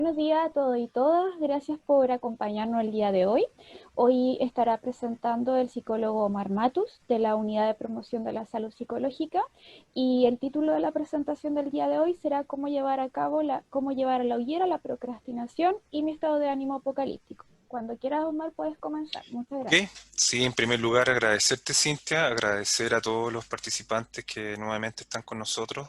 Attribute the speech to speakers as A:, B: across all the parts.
A: Buenos días a todos y todas, gracias por acompañarnos el día de hoy. Hoy estará presentando el psicólogo Omar Matus de la Unidad de Promoción de la Salud Psicológica y el título de la presentación del día de hoy será cómo llevar a la hoguera la procrastinación y mi estado de ánimo apocalíptico. Cuando quieras, Omar, puedes comenzar. Muchas
B: Ok,
A: gracias.
B: sí, en primer lugar agradecerte, Cintia, agradecer a todos los participantes que nuevamente están con nosotros.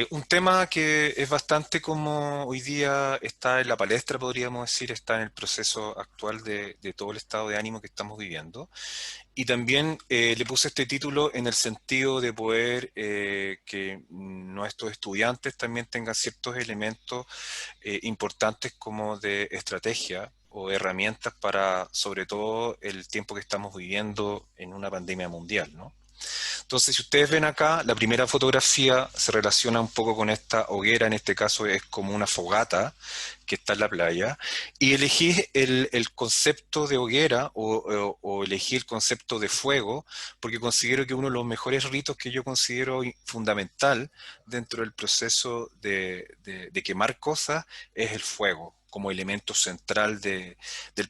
B: Un tema que es bastante como hoy día está en la palestra, podríamos decir, está en el proceso actual de todo el estado de ánimo que estamos viviendo. Y también le puse este título en el sentido de poder que nuestros estudiantes también tengan ciertos elementos importantes como de estrategia o herramientas para, sobre todo, el tiempo que estamos viviendo en una pandemia mundial, ¿no? Entonces, si ustedes ven acá, la primera fotografía se relaciona un poco con esta hoguera, en este caso es como una fogata que está en la playa, y elegí el concepto de hoguera o elegí el concepto de fuego, porque considero que uno de los mejores ritos que yo considero fundamental dentro del proceso de quemar cosas es el fuego como elemento central del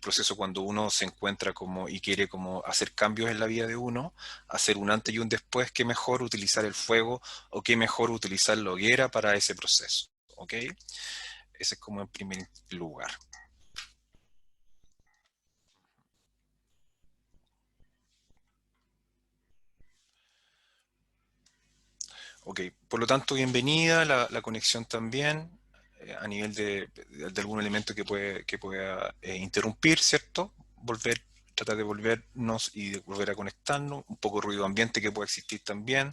B: proceso cuando uno se encuentra como y quiere como hacer cambios en la vida de uno, hacer un antes y un después, qué mejor utilizar el fuego o qué mejor utilizar la hoguera para ese proceso. ¿Ok? Ese es como en primer lugar. Ok, por lo tanto, bienvenida, la conexión también, a nivel de algún elemento que pueda interrumpir, ¿cierto? Tratar de volvernos y de volver a conectarnos, un poco de ruido ambiente que pueda existir también.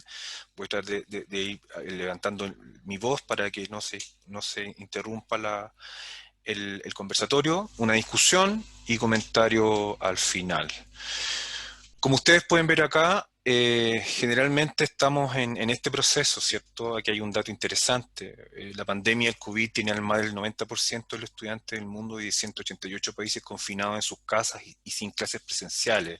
B: Voy a tratar de ir levantando mi voz para que no se interrumpa el conversatorio, una discusión y comentario al final. Como ustedes pueden ver acá, generalmente estamos en este proceso, ¿cierto? Aquí hay un dato interesante. La pandemia del COVID tiene al más del 90% de los estudiantes del mundo y de 188 países confinados en sus casas y sin clases presenciales,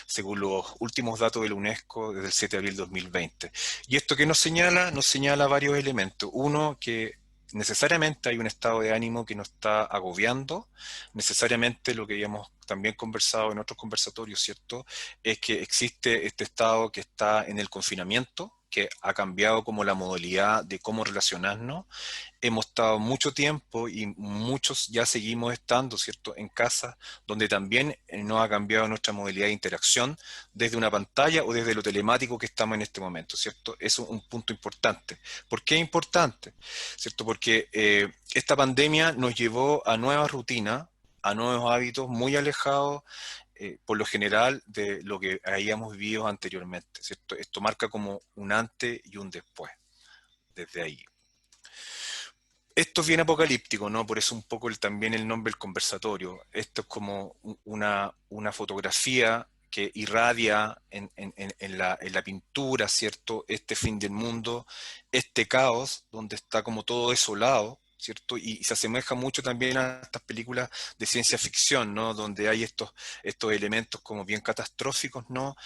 B: según los últimos datos de la UNESCO desde el 7 de abril de 2020. ¿Y esto qué nos señala? Nos señala varios elementos. Uno, que necesariamente hay un estado de ánimo que nos está agobiando, necesariamente lo que habíamos también conversado en otros conversatorios, ¿cierto? Es que existe este estado que está en el confinamiento, que ha cambiado como la modalidad de cómo relacionarnos. Hemos estado mucho tiempo y muchos ya seguimos estando, ¿cierto?, en casa, donde también no ha cambiado nuestra modalidad de interacción desde una pantalla o desde lo telemático que estamos en este momento, ¿cierto? Eso es un punto importante. ¿Por qué es importante? ¿Cierto? Porque esta pandemia nos llevó a nuevas rutinas, a nuevos hábitos muy alejados por lo general de lo que habíamos vivido anteriormente, ¿cierto? Esto marca como un antes y un después, desde ahí. Esto es bien apocalíptico, ¿no? Por eso un poco también el nombre del conversatorio. Esto es como una fotografía que irradia en la pintura, ¿cierto? Este fin del mundo, este caos, donde está como todo desolado, ¿cierto? Y se asemeja mucho también a estas películas de ciencia ficción, ¿no? Donde hay estos elementos como bien catastróficos, ¿no?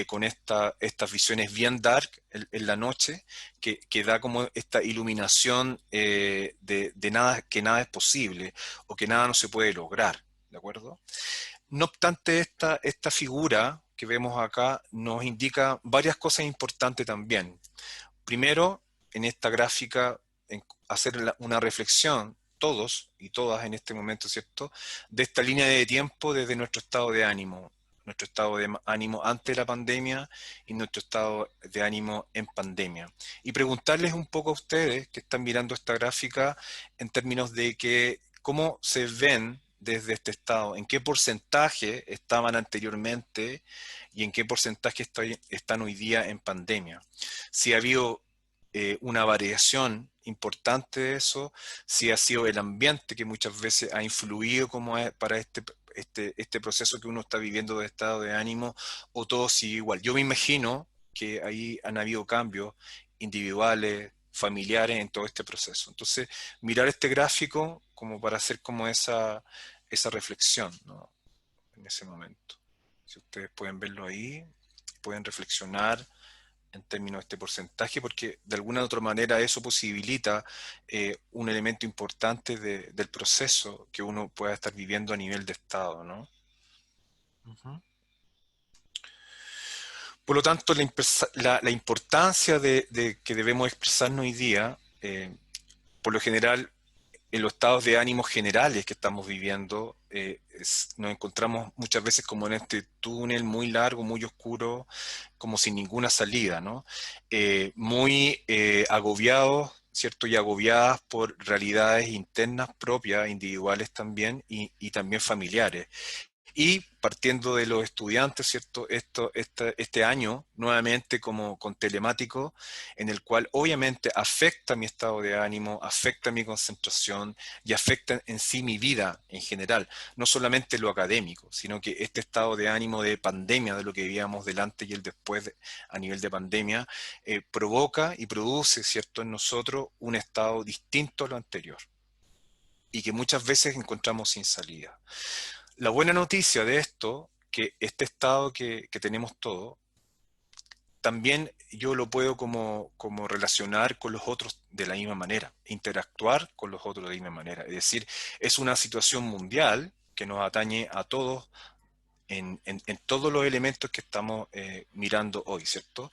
B: Con estas visiones bien dark en la noche que da como esta iluminación de nada, que nada es posible o que nada no se puede lograr, ¿de acuerdo? No obstante, esta figura que vemos acá nos indica varias cosas importantes también. Primero, en esta gráfica, hacer una reflexión, todos y todas en este momento, ¿cierto?, de esta línea de tiempo desde nuestro estado de ánimo antes de la pandemia y nuestro estado de ánimo en pandemia. Y preguntarles un poco a ustedes que están mirando esta gráfica en términos de que cómo se ven desde este estado, en qué porcentaje estaban anteriormente y en qué porcentaje están hoy día en pandemia. Si ha habido una variación importante de eso, si ha sido el ambiente que muchas veces ha influido como para este proceso que uno está viviendo de estado de ánimo, o todo sigue igual. Yo me imagino que ahí han habido cambios individuales, familiares en todo este proceso. Entonces, mirar este gráfico como para hacer como esa reflexión, ¿no? En ese momento. Si ustedes pueden verlo ahí, pueden reflexionar en términos de este porcentaje, porque de alguna u otra manera eso posibilita un elemento importante del proceso que uno pueda estar viviendo a nivel de Estado, ¿no? Ujú. Por lo tanto, la importancia de que debemos expresarnos hoy día, por lo general, en los estados de ánimo generales que estamos viviendo, nos encontramos muchas veces como en este túnel muy largo, muy oscuro, como sin ninguna salida, ¿no? Muy agobiados, ¿cierto? Y agobiadas por realidades internas propias, individuales también, y también familiares. Y partiendo de los estudiantes, ¿cierto? Este año, nuevamente como con telemático, en el cual obviamente afecta mi estado de ánimo, afecta mi concentración y afecta en sí mi vida en general, no solamente lo académico, sino que este estado de ánimo de pandemia, de lo que vivíamos delante y el después a nivel de pandemia, provoca y produce, ¿cierto?, en nosotros un estado distinto a lo anterior y que muchas veces encontramos sin salida. La buena noticia de esto, que este estado que tenemos todos, también yo lo puedo como relacionar con los otros de la misma manera, interactuar con los otros de la misma manera. Es decir, es una situación mundial que nos atañe a todos en todos los elementos que estamos mirando hoy, ¿cierto?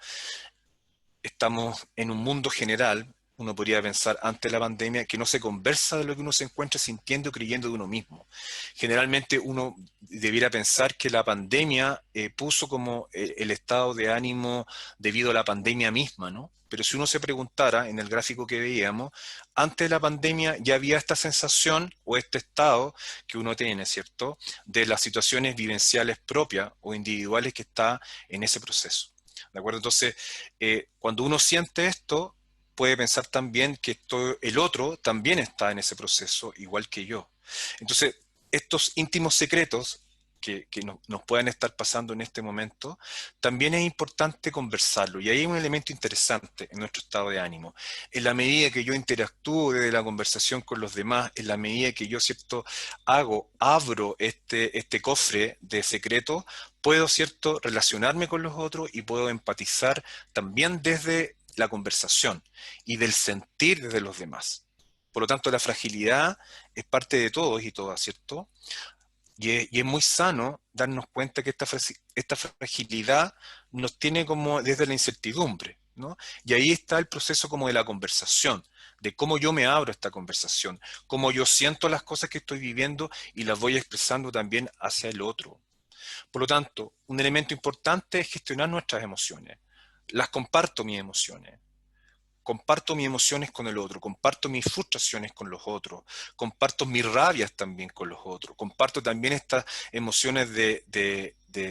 B: Estamos en un mundo general, uno podría pensar antes de la pandemia, que no se conversa de lo que uno se encuentra sintiendo o creyendo de uno mismo. Generalmente uno debiera pensar que la pandemia puso como el estado de ánimo debido a la pandemia misma, ¿no? Pero si uno se preguntara en el gráfico que veíamos, antes de la pandemia ya había esta sensación o este estado que uno tiene, ¿cierto? De las situaciones vivenciales propias o individuales que está en ese proceso. ¿De acuerdo? Entonces, cuando uno siente esto, puede pensar también que el otro también está en ese proceso, igual que yo. Entonces, estos íntimos secretos que nos puedan estar pasando en este momento, también es importante conversarlo. Y ahí hay un elemento interesante en nuestro estado de ánimo. En la medida que yo interactúo desde la conversación con los demás, en la medida que yo, ¿cierto?, abro este cofre de secretos, puedo, ¿cierto?, relacionarme con los otros y puedo empatizar también desde la conversación y del sentir desde los demás. Por lo tanto, la fragilidad es parte de todos y todas, ¿cierto? Y es muy sano darnos cuenta que esta fragilidad nos tiene como desde la incertidumbre, ¿no? Y ahí está el proceso como de la conversación, de cómo yo me abro a esta conversación, cómo yo siento las cosas que estoy viviendo y las voy expresando también hacia el otro. Por lo tanto, un elemento importante es gestionar nuestras emociones. Las comparto mis emociones. Comparto mis emociones con el otro, comparto mis frustraciones con los otros, comparto mis rabias también con los otros, comparto también estas emociones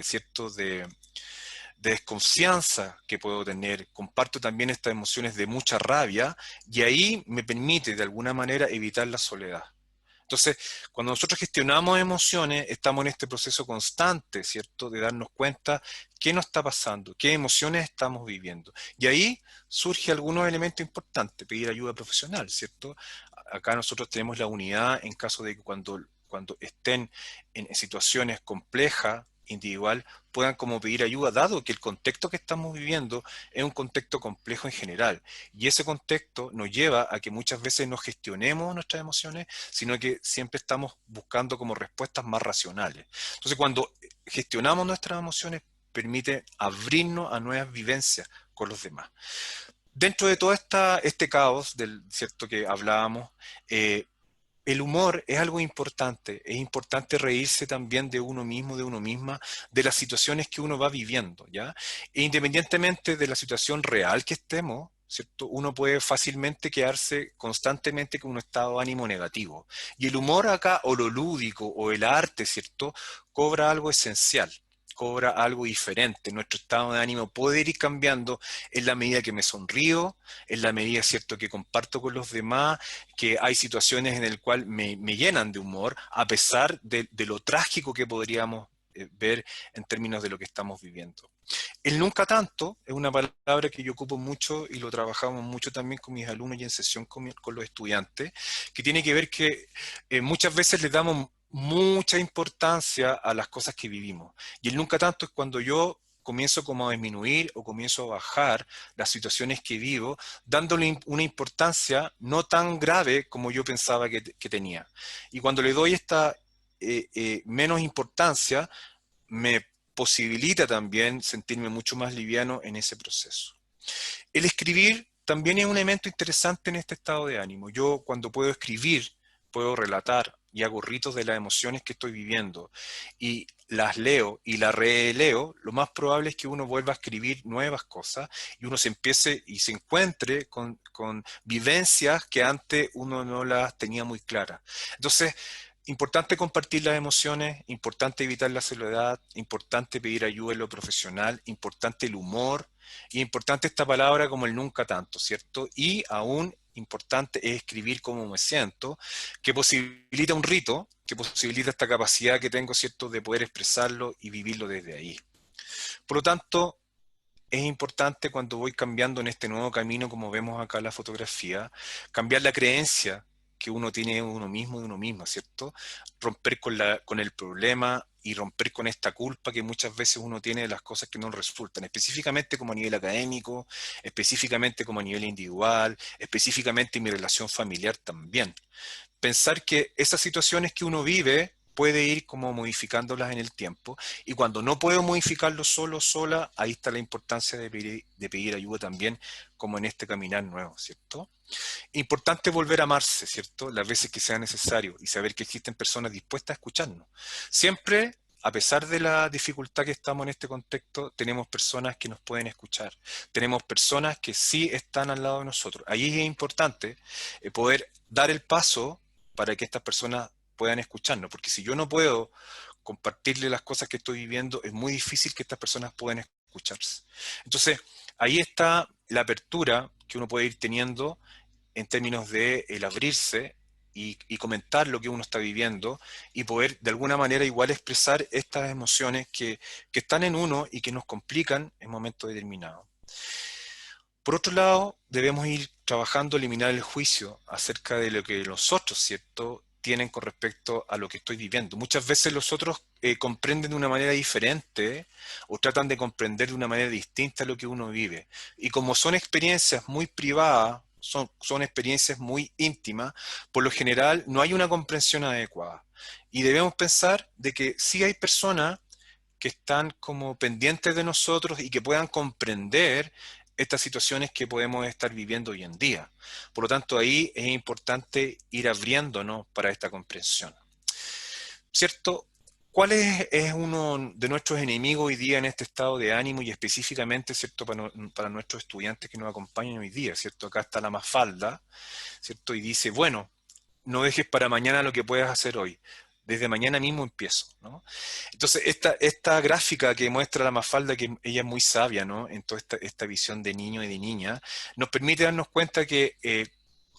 B: ¿cierto? De desconfianza que puedo tener, comparto también estas emociones de mucha rabia y ahí me permite de alguna manera evitar la soledad. Entonces, cuando nosotros gestionamos emociones, estamos en este proceso constante, ¿cierto? De darnos cuenta qué nos está pasando, qué emociones estamos viviendo. Y ahí surge algunos elementos importantes, pedir ayuda profesional, ¿cierto? Acá nosotros tenemos la unidad en caso de que cuando estén en situaciones complejas, individual, puedan como pedir ayuda, dado que el contexto que estamos viviendo es un contexto complejo en general. Y ese contexto nos lleva a que muchas veces no gestionemos nuestras emociones, sino que siempre estamos buscando como respuestas más racionales. Entonces, cuando gestionamos nuestras emociones, permite abrirnos a nuevas vivencias con los demás. Dentro de todo este caos del cierto que hablábamos, el humor es importante reírse también de uno mismo, de uno misma, de las situaciones que uno va viviendo, ¿ya? E independientemente de la situación real que estemos, ¿cierto? Uno puede fácilmente quedarse constantemente con un estado de ánimo negativo. Y el humor acá, o lo lúdico, o el arte, ¿cierto?, cobra algo esencial, cobra algo diferente. Nuestro estado de ánimo puede ir cambiando en la medida que me sonrío, en la medida, ¿cierto?, que comparto con los demás, que hay situaciones en las cuales me llenan de humor, a pesar de lo trágico que podríamos ver en términos de lo que estamos viviendo. El nunca tanto es una palabra que yo ocupo mucho y lo trabajamos mucho también con mis alumnos y en sesión con los estudiantes, que tiene que ver que muchas veces les damos mucha importancia a las cosas que vivimos. Y el nunca tanto es cuando yo comienzo como a disminuir o comienzo a bajar las situaciones que vivo, dándole una importancia no tan grave como yo pensaba que tenía. Y cuando le doy esta menos importancia, me posibilita también sentirme mucho más liviano en ese proceso. El escribir también es un elemento interesante en este estado de ánimo. Yo cuando puedo escribir, puedo relatar y hago ritos de las emociones que estoy viviendo y las leo y las releo, lo más probable es que uno vuelva a escribir nuevas cosas y uno se empiece y se encuentre con vivencias que antes uno no las tenía muy claras. Entonces, importante compartir las emociones, importante evitar la soledad, importante pedir ayuda en lo profesional, importante el humor, y importante esta palabra como el nunca tanto, ¿cierto? Y aún importante es escribir cómo me siento, que posibilita un rito, que posibilita esta capacidad que tengo, ¿cierto?, de poder expresarlo y vivirlo desde ahí. Por lo tanto, es importante cuando voy cambiando en este nuevo camino, como vemos acá en la fotografía, cambiar la creencia que uno tiene de uno mismo, de uno misma, ¿cierto? Romper con el problema y romper con esta culpa que muchas veces uno tiene de las cosas que no resultan, específicamente como a nivel académico, específicamente como a nivel individual, específicamente en mi relación familiar también. Pensar que esas situaciones que uno vive puede ir como modificándolas en el tiempo y cuando no puedo modificarlo solo, sola, ahí está la importancia de pedir ayuda también como en este caminar nuevo, ¿cierto? Importante volver a amarse, ¿cierto? Las veces que sea necesario y saber que existen personas dispuestas a escucharnos. Siempre, a pesar de la dificultad que estamos en este contexto, tenemos personas que nos pueden escuchar. Tenemos personas que sí están al lado de nosotros. Ahí es importante poder dar el paso para que estas personas puedan escucharnos, porque si yo no puedo compartirle las cosas que estoy viviendo, es muy difícil que estas personas puedan escucharse. Entonces, ahí está la apertura que uno puede ir teniendo en términos de el abrirse y comentar lo que uno está viviendo y poder de alguna manera igual expresar estas emociones que están en uno y que nos complican en momentos determinados. Por otro lado, debemos ir trabajando a eliminar el juicio acerca de lo que los otros, ¿cierto?, tienen con respecto a lo que estoy viviendo. Muchas veces los otros comprenden de una manera diferente o tratan de comprender de una manera distinta lo que uno vive. Y como son experiencias muy privadas, son experiencias muy íntimas, por lo general no hay una comprensión adecuada. Y debemos pensar de que sí hay personas que están como pendientes de nosotros y que puedan comprender estas situaciones que podemos estar viviendo hoy en día. Por lo tanto, ahí es importante ir abriéndonos para esta comprensión. ¿Cierto? ¿Cuál es uno de nuestros enemigos hoy día en este estado de ánimo y específicamente, ¿cierto?, para nuestros estudiantes que nos acompañan hoy día, ¿cierto? Acá está la Mafalda, ¿cierto? Y dice, bueno, no dejes para mañana lo que puedas hacer hoy. Desde mañana mismo empiezo, ¿no? Entonces, esta gráfica que muestra la Mafalda, que ella es muy sabia, ¿no?, en toda esta visión de niño y de niña, nos permite darnos cuenta que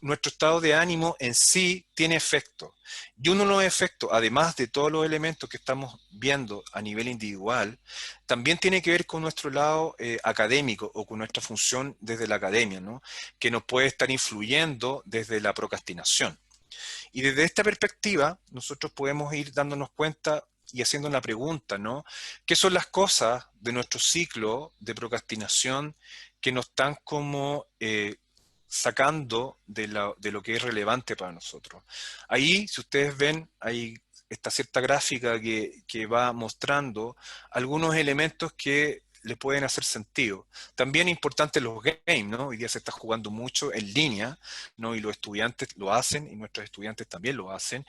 B: nuestro estado de ánimo en sí tiene efecto. Y uno de los efectos, además de todos los elementos que estamos viendo a nivel individual, también tiene que ver con nuestro lado académico o con nuestra función desde la academia, ¿no?, que nos puede estar influyendo desde la procrastinación. Y desde esta perspectiva, nosotros podemos ir dándonos cuenta y haciendo la pregunta, ¿no? ¿Qué son las cosas de nuestro ciclo de procrastinación que nos están como sacando de lo que es relevante para nosotros? Ahí, si ustedes ven, hay esta cierta gráfica que va mostrando algunos elementos que le pueden hacer sentido. También importante los games, ¿no? Hoy día se está jugando mucho en línea, ¿no? Y los estudiantes lo hacen y nuestros estudiantes también lo hacen.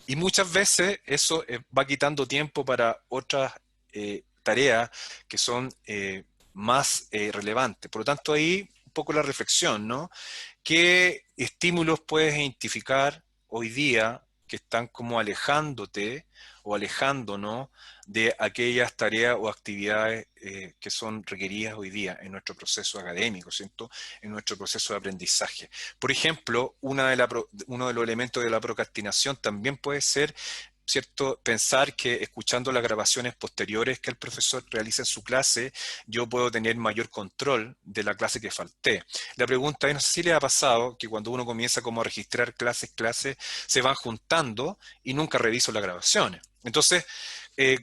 B: Y muchas veces eso va quitando tiempo para otras tareas que son más relevantes. Por lo tanto, ahí un poco la reflexión, ¿no? ¿Qué estímulos puedes identificar hoy día que están como alejándote o alejándonos de aquellas tareas o actividades que son requeridas hoy día en nuestro proceso académico, ¿cierto? En nuestro proceso de aprendizaje? Por ejemplo, uno de los elementos de la procrastinación también puede ser, ¿cierto?, pensar que escuchando las grabaciones posteriores que el profesor realiza en su clase, yo puedo tener mayor control de la clase que falté. La pregunta es, no sé si le ha pasado que cuando uno comienza como a registrar clases, se van juntando y nunca reviso las grabaciones. Entonces,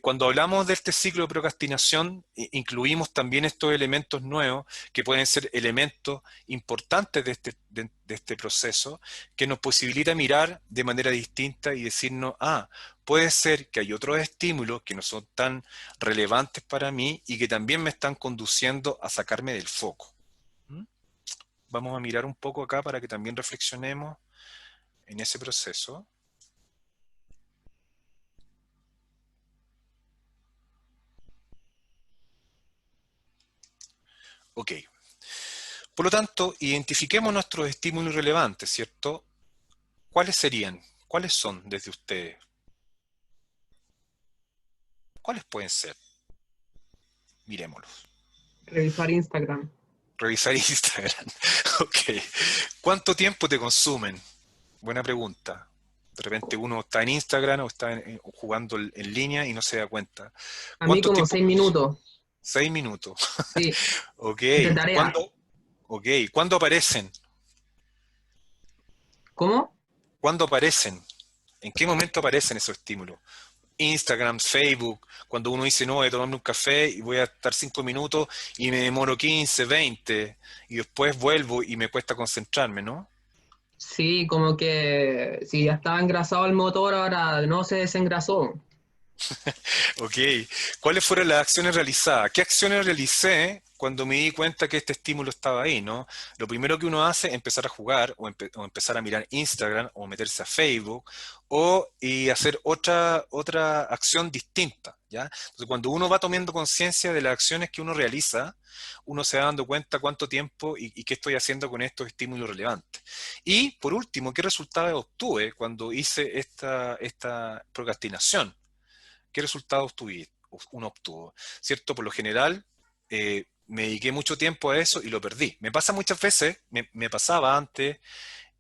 B: cuando hablamos de este ciclo de procrastinación, incluimos también estos elementos nuevos que pueden ser elementos importantes de este proceso, que nos posibilita mirar de manera distinta y decirnos, puede ser que hay otros estímulos que no son tan relevantes para mí y que también me están conduciendo a sacarme del foco. ¿Mm? Vamos a mirar un poco acá para que también reflexionemos en ese proceso. Ok. Por lo tanto, identifiquemos nuestros estímulos relevantes, ¿cierto? ¿Cuáles serían? ¿Cuáles son desde ustedes? ¿Cuáles pueden ser? Mirémoslos.
C: Revisar Instagram.
B: Revisar Instagram. Ok. ¿Cuánto tiempo te consumen? Buena pregunta. De repente uno está en Instagram o está jugando en línea y no se da cuenta.
C: A mí
B: ¿Cuánto
C: como
B: tiempo
C: 6
B: consume?
C: minutos.
B: 6 minutos.
C: Sí,
B: Ok.
C: de tarea.
B: Ok. ¿Cuándo aparecen?
C: ¿Cómo?
B: ¿Cuándo aparecen? ¿En qué momento aparecen esos estímulos? Instagram, Facebook, cuando uno dice, no, voy a tomarme un café y voy a estar 5 minutos y me demoro 15, 20 y después vuelvo y me cuesta concentrarme, ¿no?
C: Sí, como que si ya estaba engrasado el motor, ahora no se desengrasó.
B: Ok, ¿cuáles fueron las acciones realizadas? ¿Qué acciones realicé cuando me di cuenta que este estímulo estaba ahí, ¿no? Lo primero que uno hace es empezar a jugar o empezar a mirar Instagram o meterse a Facebook y hacer otra acción distinta, ¿ya? Entonces, cuando uno va tomando conciencia de las acciones que uno realiza, uno se va dando cuenta cuánto tiempo y qué estoy haciendo con estos estímulos relevantes. Y, por último, ¿qué resultados obtuve cuando hice esta procrastinación? ¿Qué resultados uno obtuvo? ¿Cierto? Por lo general, me dediqué mucho tiempo a eso y lo perdí. Me pasa muchas veces, me pasaba antes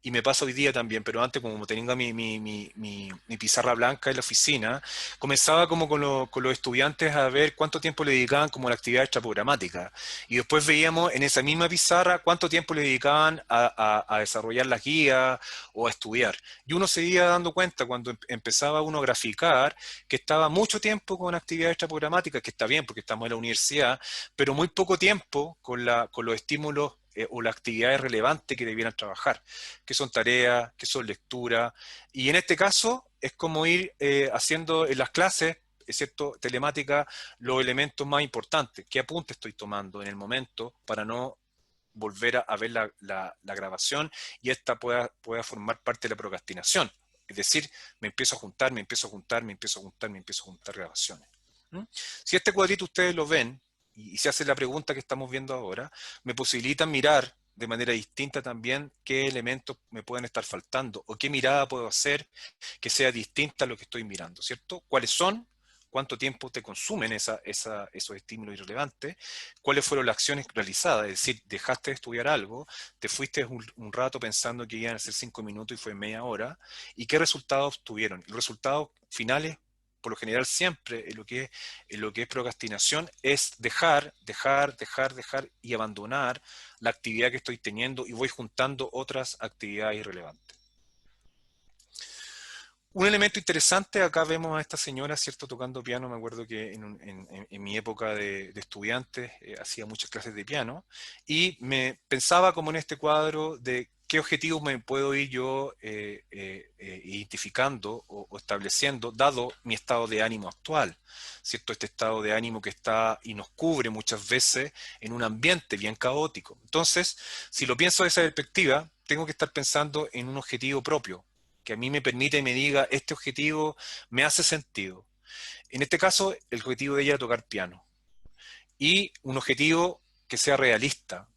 B: y me pasa hoy día también, pero antes como tenía mi pizarra blanca en la oficina, comenzaba como con los estudiantes a ver cuánto tiempo le dedicaban como a la actividad extraprogramática. Y después veíamos en esa misma pizarra cuánto tiempo le dedicaban a desarrollar las guías o a estudiar. Y uno se iba dando cuenta cuando empezaba uno a graficar que estaba mucho tiempo con actividades extraprogramáticas, que está bien porque estamos en la universidad, pero muy poco tiempo con los estímulos o las actividades relevantes que debieran trabajar, que son tareas, que son lectura. Y en este caso es como ir haciendo en las clases, excepto telemática, los elementos más importantes. ¿Qué apunte estoy tomando en el momento para no volver a ver la grabación y esta pueda formar parte de la procrastinación? Es decir, me empiezo a juntar, me empiezo a juntar, me empiezo a juntar, me empiezo a juntar grabaciones. ¿Mm? Si este cuadrito ustedes lo ven y se hace la pregunta que estamos viendo ahora, me posibilitan mirar de manera distinta también qué elementos me pueden estar faltando o qué mirada puedo hacer que sea distinta a lo que estoy mirando, ¿cierto? ¿Cuáles son? ¿Cuánto tiempo te consumen esos estímulos irrelevantes? ¿Cuáles fueron las acciones realizadas? Es decir, dejaste de estudiar algo, te fuiste un rato pensando que iban a ser 5 minutos y fue media hora, ¿y qué resultados tuvieron? Los resultados finales, por lo general siempre en lo que es procrastinación, es dejar y abandonar la actividad que estoy teniendo y voy juntando otras actividades irrelevantes. Un elemento interesante, acá vemos a esta señora, ¿cierto?, tocando piano. Me acuerdo que en mi época de estudiante hacía muchas clases de piano y me pensaba como en este cuadro de qué objetivos me puedo ir yo identificando o estableciendo, dado mi estado de ánimo actual, ¿cierto? Este estado de ánimo que está y nos cubre muchas veces en un ambiente bien caótico. Entonces, si lo pienso de esa perspectiva, tengo que estar pensando en un objetivo propio que a mí me permite y me diga, este objetivo me hace sentido. En este caso, el objetivo de ella era tocar piano. Y un objetivo que sea realista,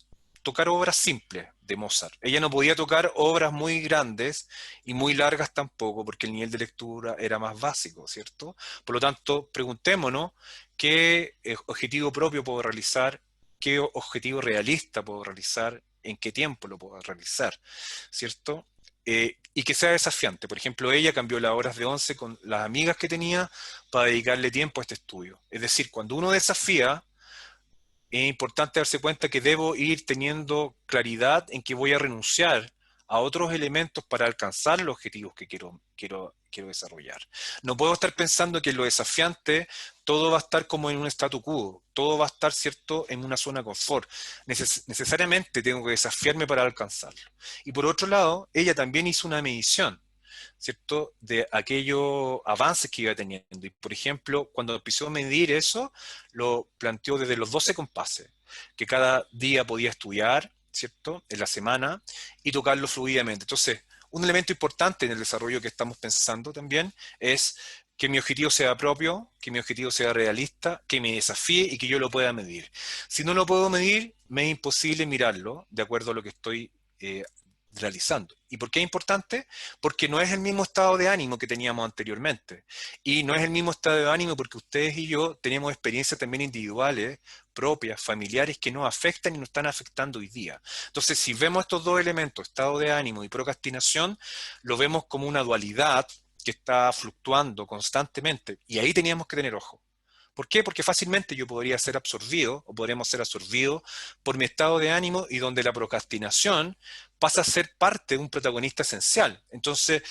B: tocar obras simples de Mozart. Ella no podía tocar obras muy grandes y muy largas tampoco, porque el nivel de lectura era más básico, ¿cierto? Por lo tanto, preguntémonos qué objetivo propio puedo realizar, qué objetivo realista puedo realizar, en qué tiempo lo puedo realizar, ¿cierto? Y que sea desafiante. Por ejemplo, ella cambió las horas de 11 con las amigas que tenía para dedicarle tiempo a este estudio. Es decir, cuando uno desafía, es importante darse cuenta que debo ir teniendo claridad en que voy a renunciar a otros elementos para alcanzar los objetivos que quiero desarrollar. No puedo estar pensando que en lo desafiante todo va a estar como en un statu quo, todo va a estar, ¿cierto?, en una zona de confort. Necesariamente tengo que desafiarme para alcanzarlo. Y por otro lado, ella también hizo una medición, ¿cierto?, de aquellos avances que iba teniendo. Y, por ejemplo, cuando empezó a medir eso, lo planteó desde los 12 compases, que cada día podía estudiar, ¿cierto?, en la semana, y tocarlo fluidamente. Entonces, un elemento importante en el desarrollo que estamos pensando también es que mi objetivo sea propio, que mi objetivo sea realista, que me desafíe y que yo lo pueda medir. Si no lo puedo medir, me es imposible mirarlo de acuerdo a lo que estoy realizando. ¿Y por qué es importante? Porque no es el mismo estado de ánimo que teníamos anteriormente. Y no es el mismo estado de ánimo porque ustedes y yo tenemos experiencias también individuales, propias, familiares, que nos afectan y nos están afectando hoy día. Entonces, si vemos estos dos elementos, estado de ánimo y procrastinación, lo vemos como una dualidad que está fluctuando constantemente. Y ahí teníamos que tener ojo. ¿Por qué? Porque fácilmente yo podría ser absorbido o podremos ser absorbidos por mi estado de ánimo y donde la procrastinación pasa a ser parte de un protagonista esencial. Entonces,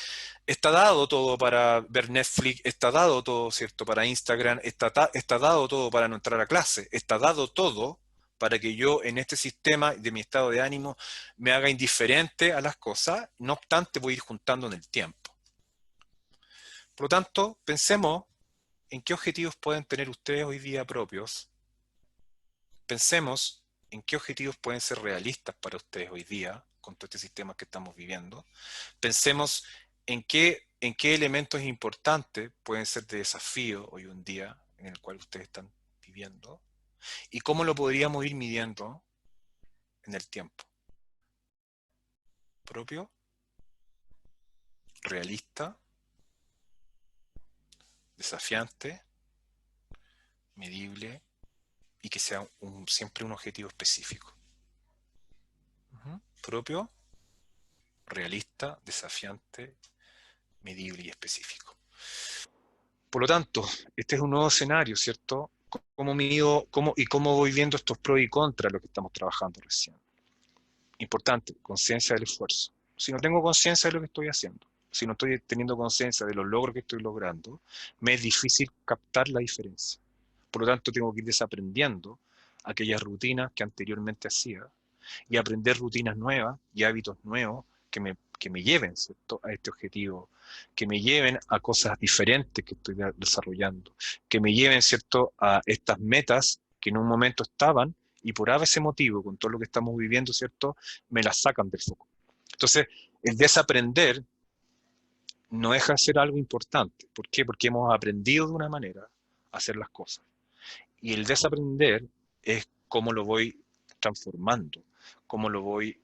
B: está dado todo para ver Netflix, está dado todo, ¿cierto?, para Instagram, está dado todo para no entrar a clase, está dado todo para que yo en este sistema de mi estado de ánimo me haga indiferente a las cosas, no obstante voy a ir juntando en el tiempo. Por lo tanto, pensemos en qué objetivos pueden tener ustedes hoy día propios. Pensemos en qué objetivos pueden ser realistas para ustedes hoy día, con todo este sistema que estamos viviendo. Pensemos en qué elementos importantes pueden ser de desafío hoy un día en el cual ustedes están viviendo y cómo lo podríamos ir midiendo en el tiempo. Propio, realista, desafiante, medible y que sea siempre un objetivo específico. Propio, realista, desafiante, medible y específico. Por lo tanto, este es un nuevo escenario, ¿cierto? ¿Cómo mido y cómo voy viendo estos pros y contras de lo que estamos trabajando recién? Importante, conciencia del esfuerzo. Si no tengo conciencia de lo que estoy haciendo, si no estoy teniendo conciencia de los logros que estoy logrando, me es difícil captar la diferencia. Por lo tanto, tengo que ir desaprendiendo aquellas rutinas que anteriormente hacía y aprender rutinas nuevas y hábitos nuevos que me lleven, ¿cierto?, a este objetivo, que me lleven a cosas diferentes que estoy desarrollando, que me lleven, ¿cierto?, a estas metas que en un momento estaban y por ese motivo, con todo lo que estamos viviendo, ¿cierto?, me las sacan del foco. Entonces, el desaprender no deja de ser algo importante. ¿Por qué? Porque hemos aprendido de una manera a hacer las cosas. Y el desaprender es cómo lo voy transformando, cómo lo voy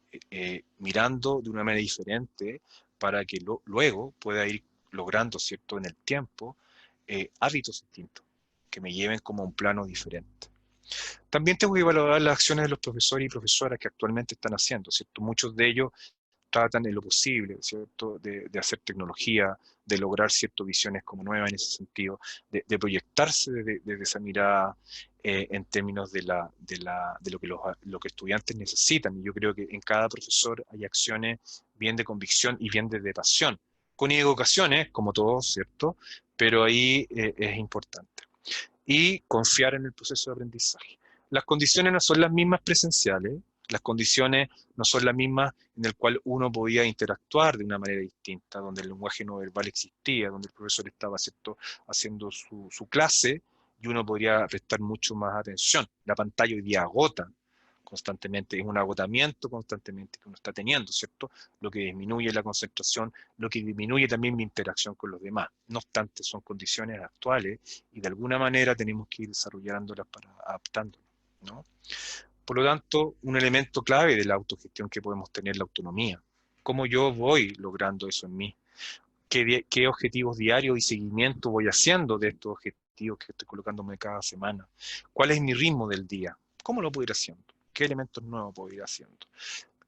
B: mirando de una manera diferente para que luego pueda ir logrando, ¿cierto?, en el tiempo, hábitos distintos que me lleven como a un plano diferente. También tengo que valorar las acciones de los profesores y profesoras que actualmente están haciendo, ¿cierto? Muchos de ellos tratan en lo posible, ¿cierto?, de hacer tecnología, de lograr ciertas visiones como nuevas en ese sentido, de proyectarse desde esa mirada en términos de lo que estudiantes necesitan. Y yo creo que en cada profesor hay acciones bien de convicción y bien de pasión, con equivocaciones, como todos, ¿cierto? Pero ahí es importante. Y confiar en el proceso de aprendizaje. Las condiciones no son las mismas presenciales, las condiciones no son las mismas en el cual uno podía interactuar de una manera distinta, donde el lenguaje no verbal existía, donde el profesor estaba, ¿cierto?, haciendo su clase y uno podría prestar mucho más atención. La pantalla hoy día agota constantemente, es un agotamiento constantemente que uno está teniendo, ¿cierto? Lo que disminuye la concentración, lo que disminuye también mi interacción con los demás. No obstante, son condiciones actuales y de alguna manera tenemos que ir desarrollándolas para adaptándolas, ¿no? Por lo tanto, un elemento clave de la autogestión que podemos tener es la autonomía. ¿Cómo yo voy logrando eso en mí? ¿Qué objetivos diarios y seguimiento voy haciendo de estos objetivos que estoy colocándome cada semana? ¿Cuál es mi ritmo del día? ¿Cómo lo puedo ir haciendo? ¿Qué elementos nuevos puedo ir haciendo?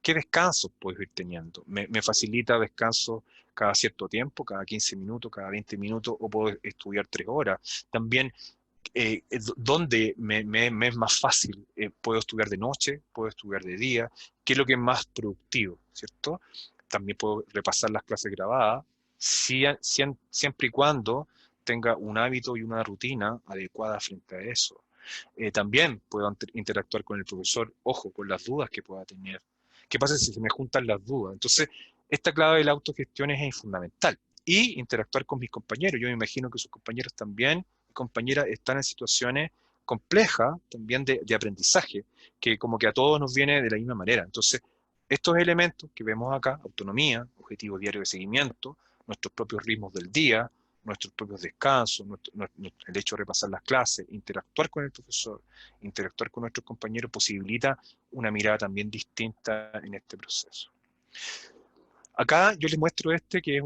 B: ¿Qué descansos puedo ir teniendo? ¿Me facilita descanso cada cierto tiempo, cada 15 minutos, cada 20 minutos, o puedo estudiar 3 horas? También, ¿dónde me es más fácil? ¿Puedo estudiar de noche? ¿Puedo estudiar de día? ¿Qué es lo que es más productivo? ¿Cierto? también puedo repasar las clases grabadas, siempre y cuando tenga un hábito y una rutina adecuada frente a eso. También puedo interactuar con el profesor, ojo, con las dudas que pueda tener. ¿Qué pasa si se me juntan las dudas? Entonces, esta clave de la autogestión es fundamental. Y interactuar con mis compañeros. Yo me imagino que sus compañeros también, compañeras, están en situaciones complejas también de aprendizaje, que como que a todos nos viene de la misma manera. Entonces, estos elementos que vemos acá, autonomía, objetivo diario de seguimiento, nuestros propios ritmos del día, nuestros propios descansos, el hecho de repasar las clases, interactuar con el profesor, interactuar con nuestros compañeros, posibilita una mirada también distinta en este proceso. Acá yo les muestro que es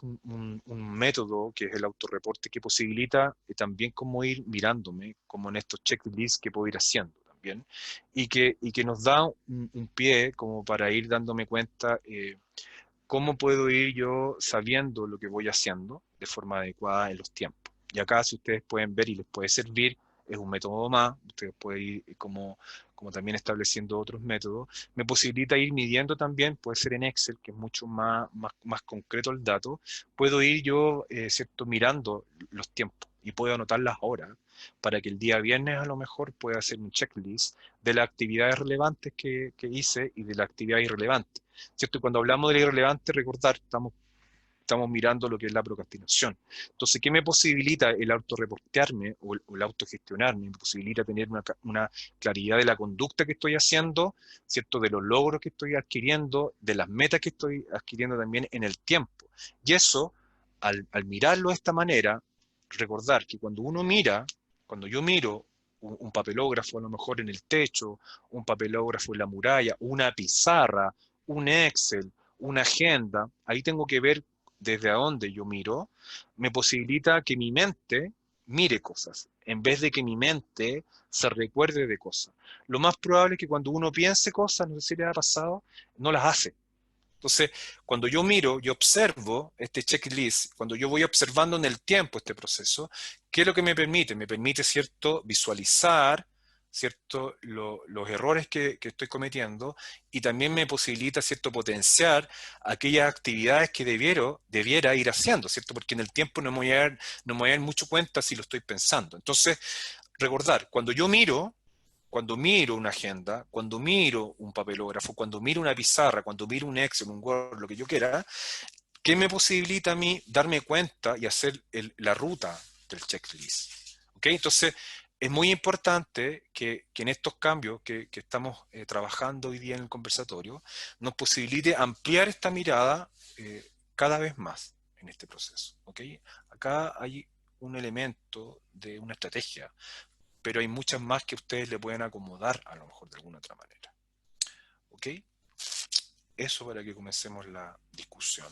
B: un método, que es el autorreporte, que posibilita también cómo ir mirándome, como en estos checklists que puedo ir haciendo también, y que nos da un pie como para ir dándome cuenta cómo puedo ir yo sabiendo lo que voy haciendo de forma adecuada en los tiempos. Y acá, si ustedes pueden ver y les puede servir, es un método más, ustedes pueden ir como también estableciendo otros métodos, me posibilita ir midiendo también, puede ser en Excel, que es mucho más concreto el dato, puedo ir yo, ¿cierto?, mirando los tiempos y puedo anotar las horas para que el día viernes a lo mejor pueda hacer un checklist de las actividades relevantes que hice y de la actividad irrelevante. ¿Cierto? Y cuando hablamos de lo irrelevante, recordar, estamos mirando lo que es la procrastinación. Entonces, ¿qué me posibilita el autorreportearme o el autogestionarme? Me posibilita tener una claridad de la conducta que estoy haciendo, ¿cierto? De los logros que estoy adquiriendo, de las metas que estoy adquiriendo también en el tiempo. Y eso, al mirarlo de esta manera, recordar que cuando yo miro un papelógrafo a lo mejor en el techo, un papelógrafo en la muralla, una pizarra, un Excel, una agenda, ahí tengo que ver desde a dónde yo miro, me posibilita que mi mente mire cosas, en vez de que mi mente se recuerde de cosas. Lo más probable es que cuando uno piense cosas, no sé si le ha pasado, no las hace. Entonces, cuando yo miro, yo observo este checklist, cuando yo voy observando en el tiempo este proceso, ¿qué es lo que me permite? Me permite, ¿cierto?, visualizar, ¿cierto?, los errores que estoy cometiendo y también me posibilita, ¿cierto?, potenciar aquellas actividades que debiera ir haciendo, ¿cierto? Porque en el tiempo no me voy a dar mucho cuenta si lo estoy pensando. Entonces, recordar, cuando miro una agenda, cuando miro un papelógrafo, cuando miro una pizarra, cuando miro un Excel, un Word, lo que yo quiera, ¿qué me posibilita a mí darme cuenta y hacer la ruta del checklist? ¿Ok? Entonces, es muy importante que en estos cambios que estamos trabajando hoy día en el conversatorio, nos posibilite ampliar esta mirada cada vez más en este proceso. ¿Ok? Acá hay un elemento de una estrategia, pero hay muchas más que ustedes le pueden acomodar a lo mejor de alguna otra manera. ¿Ok? Eso para que comencemos la discusión.